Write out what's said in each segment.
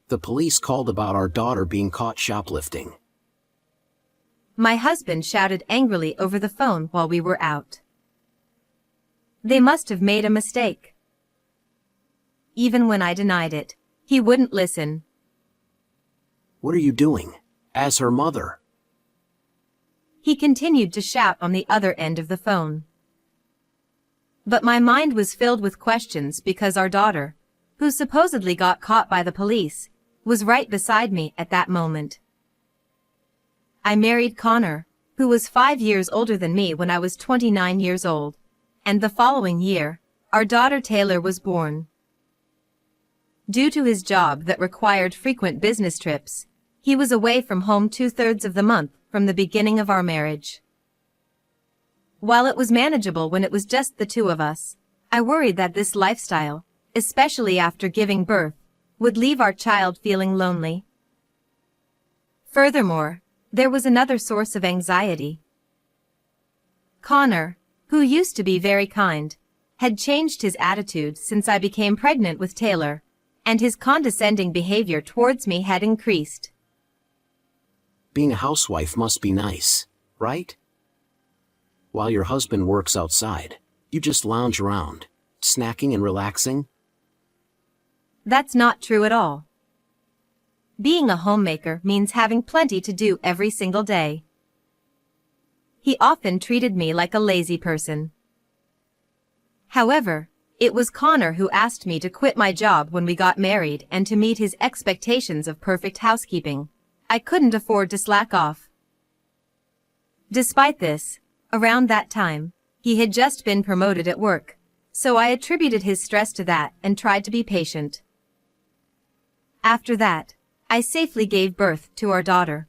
The police called about our daughter being caught shoplifting. My husband shouted angrily over the phone while we were out. They must have made a mistake. Even when I denied it, he wouldn't listen. What are you doing? As her mother. He continued to shout on the other end of the phone. But my mind was filled with questions because our daughter, who supposedly got caught by the police, was right beside me at that moment. I married Connor, who was 5 years older than me when I was 29 years old, and the following year, our daughter Taylor was born. Due to his job that required frequent business trips, he was away from home 2/3 of the month from the beginning of our marriage. While it was manageable when it was just the two of us, I worried that this lifestyle, especially after giving birth, would leave our child feeling lonely. Furthermore, there was another source of anxiety. Connor, who used to be very kind, had changed his attitude since I became pregnant with Taylor, and his condescending behavior towards me had increased. Being a housewife must be nice, right? While your husband works outside, you just lounge around, snacking and relaxing? That's not true at all. Being a homemaker means having plenty to do every single day. He often treated me like a lazy person. However, it was Connor who asked me to quit my job when we got married and to meet his expectations of perfect housekeeping. I couldn't afford to slack off. Despite this, around that time, he had just been promoted at work, so I attributed his stress to that and tried to be patient. After that, I safely gave birth to our daughter.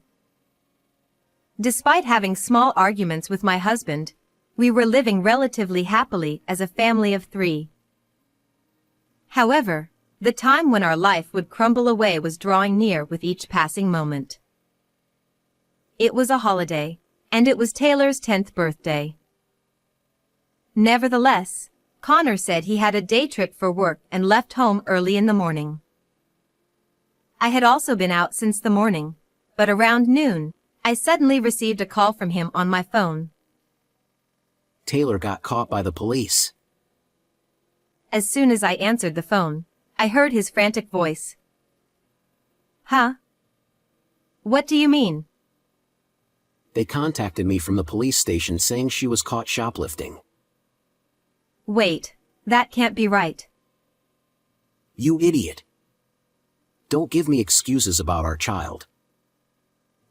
Despite having small arguments with my husband, we were living relatively happily as a family of 3. However, the time when our life would crumble away was drawing near with each passing moment. It was a holiday, and it was Taylor's 10th birthday. Nevertheless, Connor said he had a day trip for work and left home early in the morning. I had also been out since the morning, but around noon, I suddenly received a call from him on my phone. Taylor got caught by the police. As soon as I answered the phone, I heard his frantic voice. Huh? What do you mean? They contacted me from the police station saying she was caught shoplifting. Wait, that can't be right. You idiot. Don't give me excuses about our child.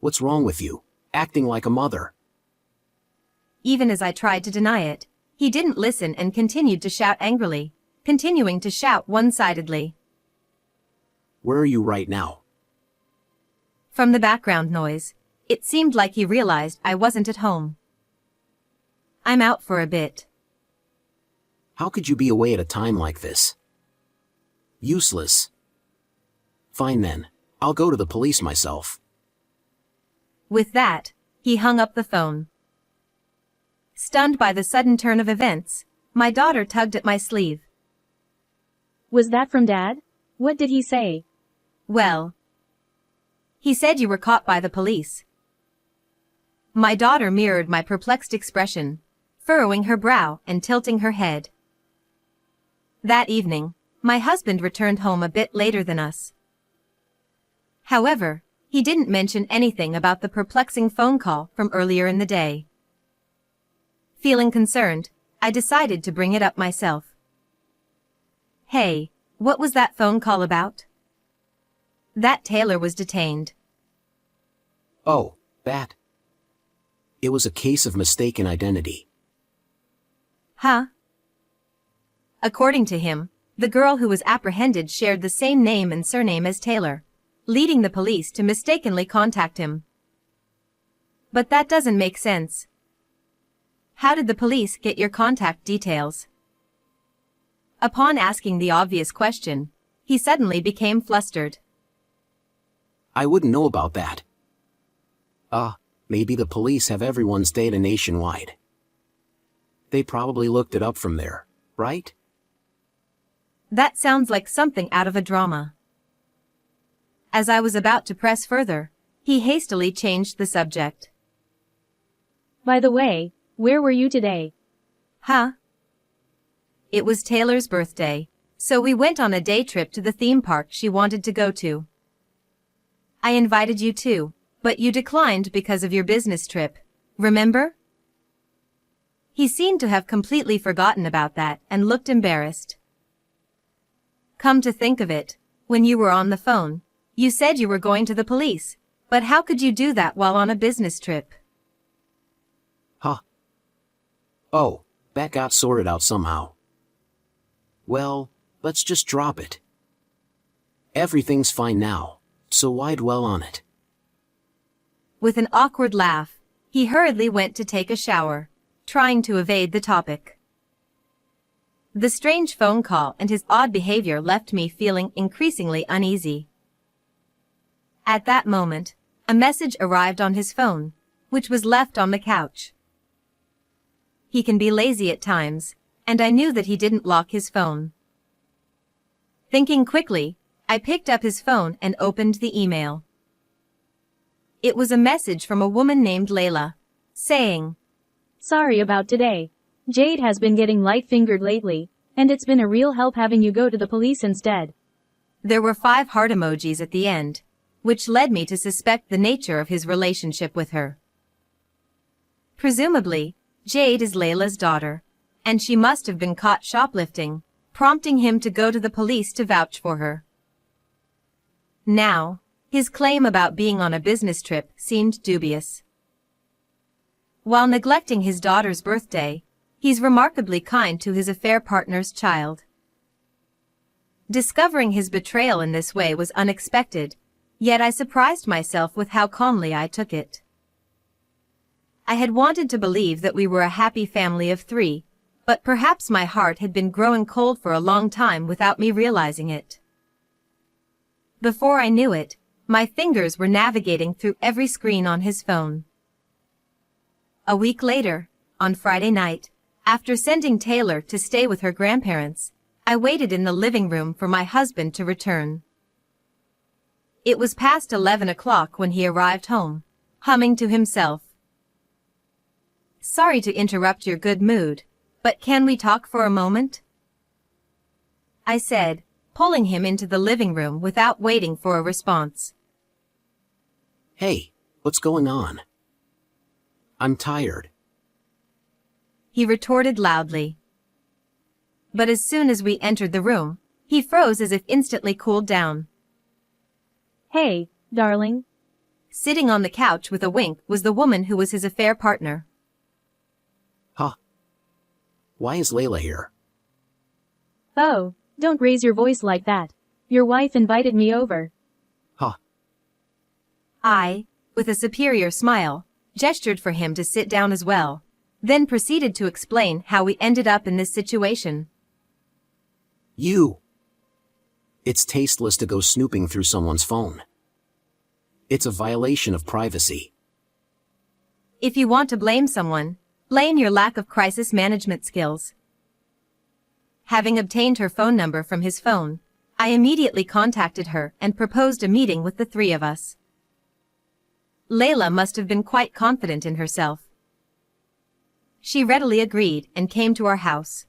What's wrong with you, acting like a mother? Even as I tried to deny it, he didn't listen and continued to shout angrily, continuing to shout one-sidedly. Where are you right now? From the background noise, it seemed like he realized I wasn't at home. I'm out for a bit. How could you be away at a time like this? Useless. Fine then, I'll go to the police myself. With that, he hung up the phone. Stunned by the sudden turn of events, my daughter tugged at my sleeve. Was that from Dad? What did he say? Well, he said you were caught by the police. My daughter mirrored my perplexed expression, furrowing her brow and tilting her head. That evening, my husband returned home a bit later than us. However, he didn't mention anything about the perplexing phone call from earlier in the day. Feeling concerned, I decided to bring it up myself. Hey, what was that phone call about? That Taylor was detained. Oh, that. It was a case of mistaken identity. Huh? According to him, the girl who was apprehended shared the same name and surname as Taylor, leading the police to mistakenly contact him. But that doesn't make sense. How did the police get your contact details? Upon asking the obvious question, he suddenly became flustered. I wouldn't know about that. Maybe the police have everyone's data nationwide. They probably looked it up from there, right? That sounds like something out of a drama. As I was about to press further, he hastily changed the subject. By the way, where were you today? Huh? It was Taylor's birthday, so we went on a day trip to the theme park she wanted to go to. I invited you too, but you declined because of your business trip, remember? He seemed to have completely forgotten about that and looked embarrassed. Come to think of it, when you were on the phone, you said you were going to the police, but how could you do that while on a business trip? Huh? Oh, that got sorted out somehow. Well, let's just drop it. Everything's fine now, so why dwell on it? With an awkward laugh, he hurriedly went to take a shower, trying to evade the topic. The strange phone call and his odd behavior left me feeling increasingly uneasy. At that moment, a message arrived on his phone, which was left on the couch. He can be lazy at times, and I knew that he didn't lock his phone. Thinking quickly, I picked up his phone and opened the email. It was a message from a woman named Layla, saying, Sorry about today. Jade has been getting light-fingered lately, and it's been a real help having you go to the police instead. There were 5 heart emojis at the end, which led me to suspect the nature of his relationship with her. Presumably, Jade is Layla's daughter, and she must have been caught shoplifting, prompting him to go to the police to vouch for her. Now, his claim about being on a business trip seemed dubious. While neglecting his daughter's birthday, he's remarkably kind to his affair partner's child. Discovering his betrayal in this way was unexpected, yet I surprised myself with how calmly I took it. I had wanted to believe that we were a happy family of 3, but perhaps my heart had been growing cold for a long time without me realizing it. Before I knew it, my fingers were navigating through every screen on his phone. A week later, on Friday night, after sending Taylor to stay with her grandparents, I waited in the living room for my husband to return. It was past 11 o'clock when he arrived home, humming to himself. Sorry to interrupt your good mood, but can we talk for a moment? I said, pulling him into the living room without waiting for a response. Hey, what's going on? I'm tired. He retorted loudly. But as soon as we entered the room, he froze as if instantly cooled down. Hey, darling. Sitting on the couch with a wink was the woman who was his affair partner. Huh? Why is Layla here? Oh, don't raise your voice like that. Your wife invited me over. Huh? I, with a superior smile, gestured for him to sit down as well, then proceeded to explain how we ended up in this situation. You! It's tasteless to go snooping through someone's phone. It's a violation of privacy. If you want to blame someone, blame your lack of crisis management skills. Having obtained her phone number from his phone, I immediately contacted her and proposed a meeting with the 3 of us. Layla must have been quite confident in herself. She readily agreed and came to our house.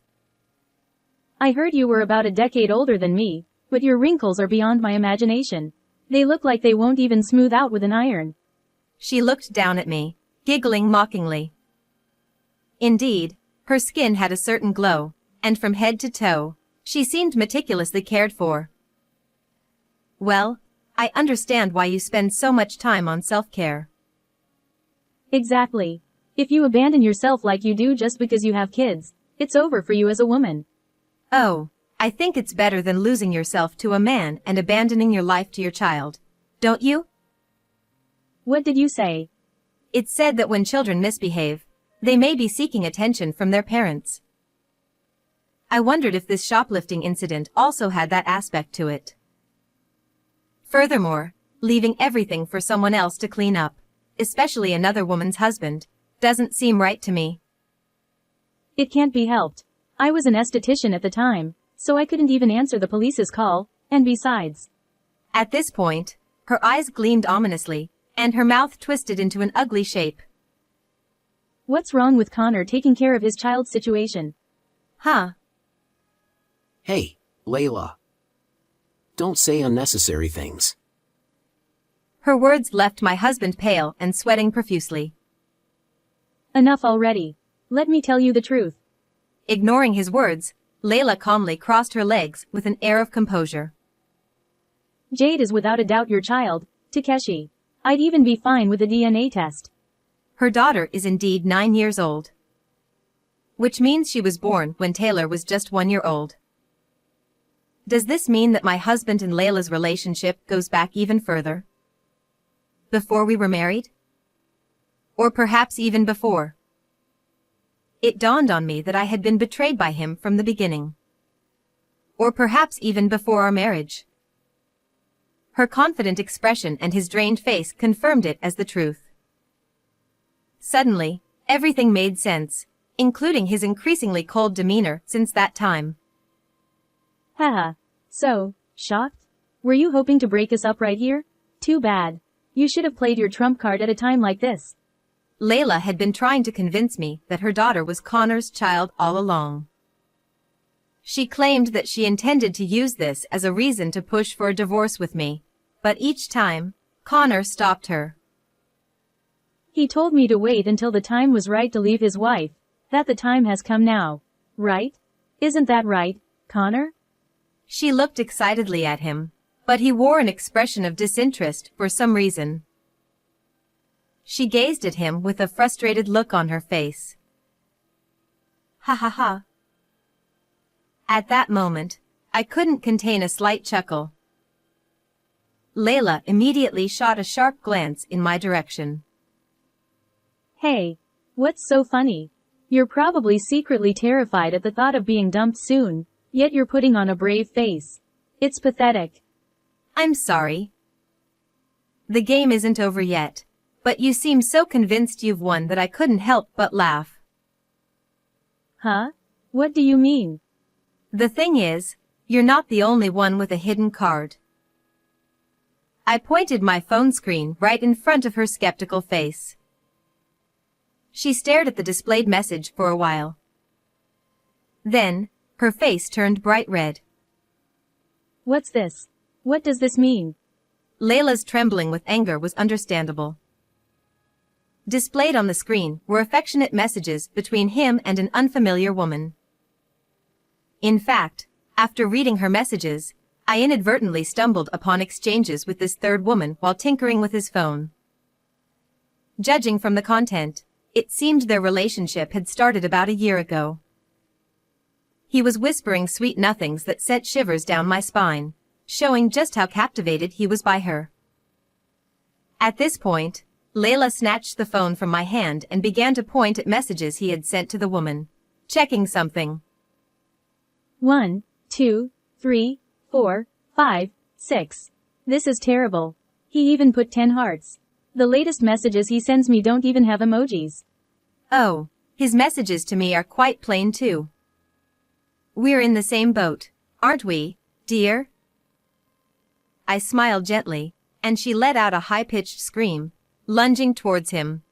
I heard you were about a decade older than me, but your wrinkles are beyond my imagination. They look like they won't even smooth out with an iron. She looked down at me, giggling mockingly. Indeed, her skin had a certain glow, and from head to toe, she seemed meticulously cared for. Well, I understand why you spend so much time on self-care. Exactly. If you abandon yourself like you do just because you have kids, it's over for you as a woman. Oh, I think it's better than losing yourself to a man and abandoning your life to your child. Don't you? What did you say? It's said that when children misbehave, they may be seeking attention from their parents. I wondered if this shoplifting incident also had that aspect to it. Furthermore, leaving everything for someone else to clean up, especially another woman's husband, doesn't seem right to me. It can't be helped. I was an esthetician at the time, so I couldn't even answer the police's call, and besides. At this point, Her eyes gleamed ominously, and her mouth twisted into an ugly shape. What's wrong with Connor taking care of his child's situation? Huh? Hey, Layla. Don't say unnecessary things. Her words left my husband pale and sweating profusely. Enough already. Let me tell you the truth. Ignoring his words, Layla calmly crossed her legs with an air of composure. Jade is without a doubt your child, Takeshi. I'd even be fine with a DNA test. Her daughter is indeed 9 years old. Which means she was born when Taylor was just 1 year old. Does this mean that my husband and Layla's relationship goes back even further? Before we were married? Or perhaps even before? It dawned on me that I had been betrayed by him from the beginning. Or perhaps even before our marriage. Her confident expression and his drained face confirmed it as the truth. Suddenly, everything made sense, including his increasingly cold demeanor since that time. Haha. So, shocked? Were you hoping to break us up right here? Too bad. You should have played your trump card at a time like this. Layla had been trying to convince me that her daughter was Connor's child all along. She claimed that she intended to use this as a reason to push for a divorce with me, but each time, Connor stopped her. He told me to wait until the time was right to leave his wife, that the time has come now. Right? Isn't that right, Connor? She looked excitedly at him, but he wore an expression of disinterest for some reason. She gazed at him with a frustrated look on her face. Ha ha ha. At that moment, I couldn't contain a slight chuckle. Layla immediately shot a sharp glance in my direction. Hey, what's so funny? You're probably secretly terrified at the thought of being dumped soon, yet you're putting on a brave face. It's pathetic. I'm sorry. The game isn't over yet, but you seem so convinced you've won that I couldn't help but laugh. Huh? What do you mean? The thing is, you're not the only one with a hidden card. I pointed my phone screen right in front of her skeptical face. She stared at the displayed message for a while. Then, her face turned bright red. What's this? What does this mean? Layla's trembling with anger was understandable. Displayed on the screen were affectionate messages between him and an unfamiliar woman. In fact, after reading her messages, I inadvertently stumbled upon exchanges with this third woman while tinkering with his phone. Judging from the content, it seemed their relationship had started about a year ago. He was whispering sweet nothings that sent shivers down my spine, showing just how captivated he was by her. At this point, Layla snatched the phone from my hand and began to point at messages he had sent to the woman, checking something. 1, 2, 3, 4, 5, 6. This is terrible. He even put 10 hearts. The latest messages he sends me don't even have emojis. Oh, his messages to me are quite plain too. We're in the same boat, aren't we, dear? I smiled gently, and she let out a high-pitched scream, lunging towards him.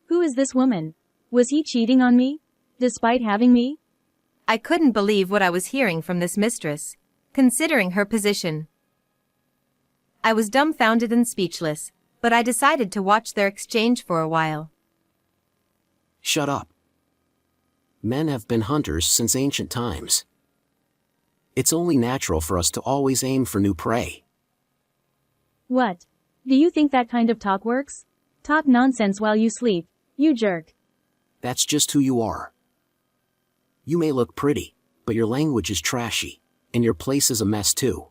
Who is this woman? Was he cheating on me? Despite having me? I couldn't believe what I was hearing from this mistress, considering her position. I was dumbfounded and speechless, but I decided to watch their exchange for a while. Shut up. Men have been hunters since ancient times. It's only natural for us to always aim for new prey. What? Do you think that kind of talk works? Talk nonsense while you sleep, you jerk. That's just who you are. You may look pretty, but your language is trashy, and your place is a mess too.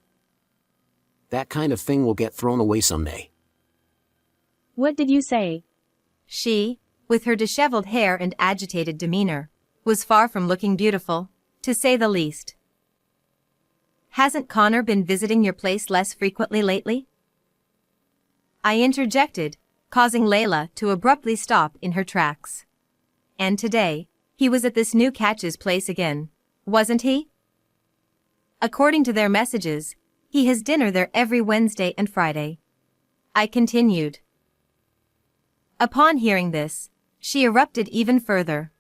That kind of thing will get thrown away someday. What did you say? She, with her disheveled hair and agitated demeanor, was far from looking beautiful, to say the least. Hasn't Connor been visiting your place less frequently lately? I interjected, causing Layla to abruptly stop in her tracks. And today, he was at this new catch's place again, wasn't he? According to their messages, He has dinner there every Wednesday and Friday. I continued. Upon hearing this, she erupted even further.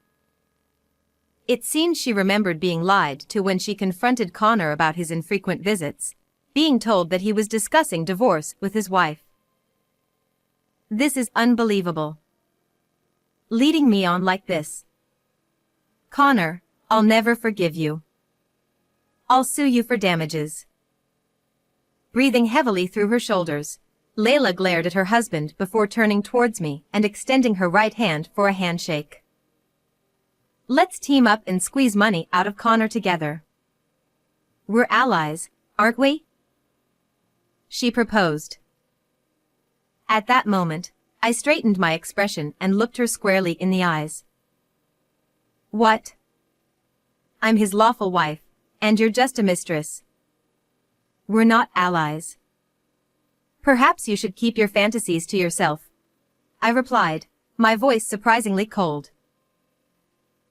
It seemed she remembered being lied to when she confronted Connor about his infrequent visits, being told that he was discussing divorce with his wife. This is unbelievable. Leading me on like this. Connor, I'll never forgive you. I'll sue you for damages. Breathing heavily through her shoulders, Layla glared at her husband before turning towards me and extending her right hand for a handshake. Let's team up and squeeze money out of Connor together. We're allies, aren't we? She proposed. At that moment, I straightened my expression and looked her squarely in the eyes. What? I'm his lawful wife, and you're just a mistress. We're not allies. Perhaps you should keep your fantasies to yourself, I replied, my voice surprisingly cold.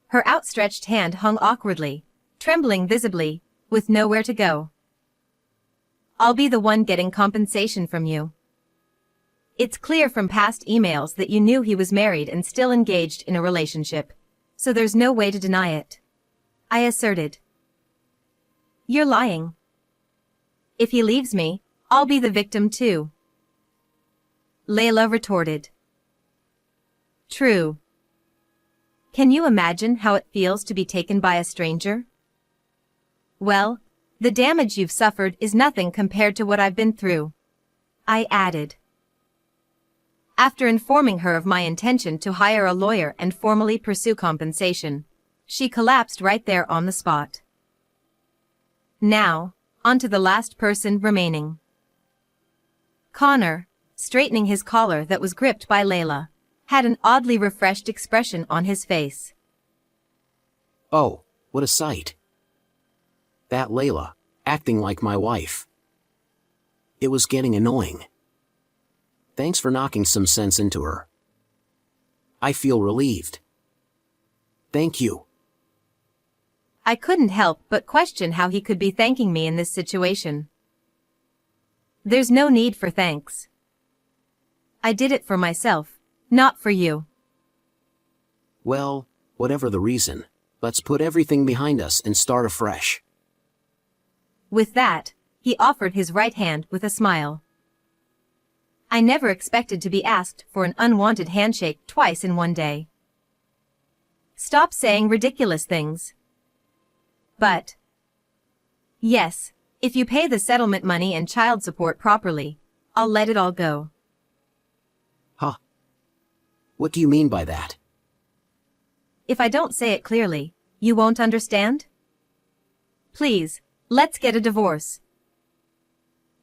Her outstretched hand hung awkwardly, trembling visibly, with nowhere to go. I'll be the one getting compensation from you. It's clear from past emails that you knew he was married and still engaged in a relationship, so there's no way to deny it, I asserted. You're lying. If he leaves me, I'll be the victim too, Layla retorted. True. Can you imagine how it feels to be taken by a stranger? Well, the damage you've suffered is nothing compared to what I've been through, I added. After informing her of my intention to hire a lawyer and formally pursue compensation, she collapsed right there on the spot. Now, on to the last person remaining. Connor, straightening his collar that was gripped by Layla, had an oddly refreshed expression on his face. Oh, what a sight. That Layla, acting like my wife. It was getting annoying. Thanks for knocking some sense into her. I feel relieved. Thank you. I couldn't help but question how he could be thanking me in this situation. There's no need for thanks. I did it for myself, not for you. Well, whatever the reason, let's put everything behind us and start afresh. With that, he offered his right hand with a smile. I never expected to be asked for an unwanted handshake twice in one day. Stop saying ridiculous things. But yes, if you pay the settlement money and child support properly, I'll let it all go. Huh? What do you mean by that? If I don't say it clearly, you won't understand? Please, let's get a divorce.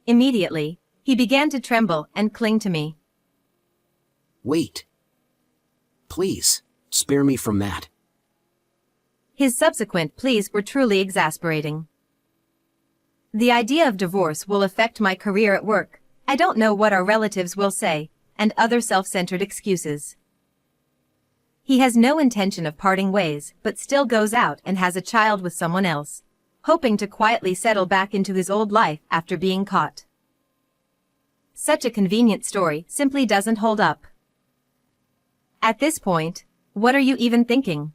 Immediately, he began to tremble and cling to me. Wait. Please, spare me from that. His subsequent pleas were truly exasperating. The idea of divorce will affect my career at work. I don't know what our relatives will say, and other self-centered excuses. He has no intention of parting ways, but still goes out and has a child with someone else, hoping to quietly settle back into his old life after being caught. Such a convenient story simply doesn't hold up. At this point, what are you even thinking?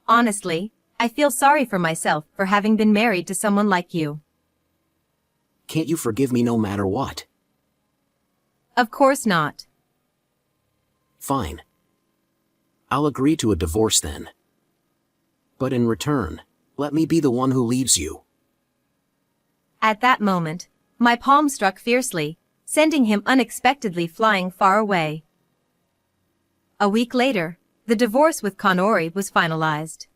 Honestly, I feel sorry for myself for having been married to someone like you. Can't you forgive me no matter what? Of course not. Fine. I'll agree to a divorce then. But in return, let me be the one who leaves you. At that moment, my palm struck fiercely, sending him unexpectedly flying far away. A week later, the divorce with Connor was finalized.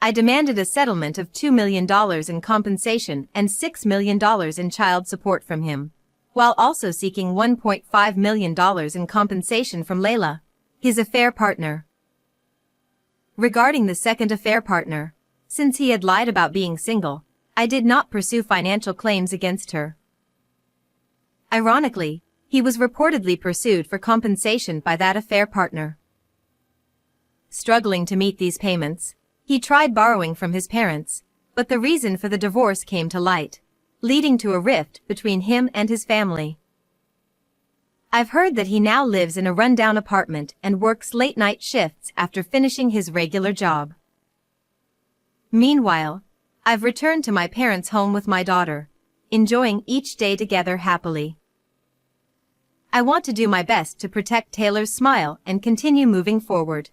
I demanded a settlement of $2 million in compensation and $6 million in child support from him, while also seeking $1.5 million in compensation from Layla, his affair partner. Regarding the second affair partner, since he had lied about being single, I did not pursue financial claims against her. Ironically, he was reportedly pursued for compensation by that affair partner. Struggling to meet these payments, he tried borrowing from his parents, but the reason for the divorce came to light, leading to a rift between him and his family. I've heard that he now lives in a rundown apartment and works late-night shifts after finishing his regular job. Meanwhile, I've returned to my parents' home with my daughter, enjoying each day together happily. I want to do my best to protect Taylor's smile and continue moving forward.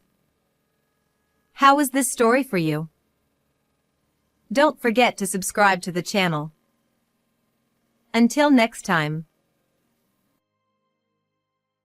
How was this story for you? Don't forget to subscribe to the channel. Until next time.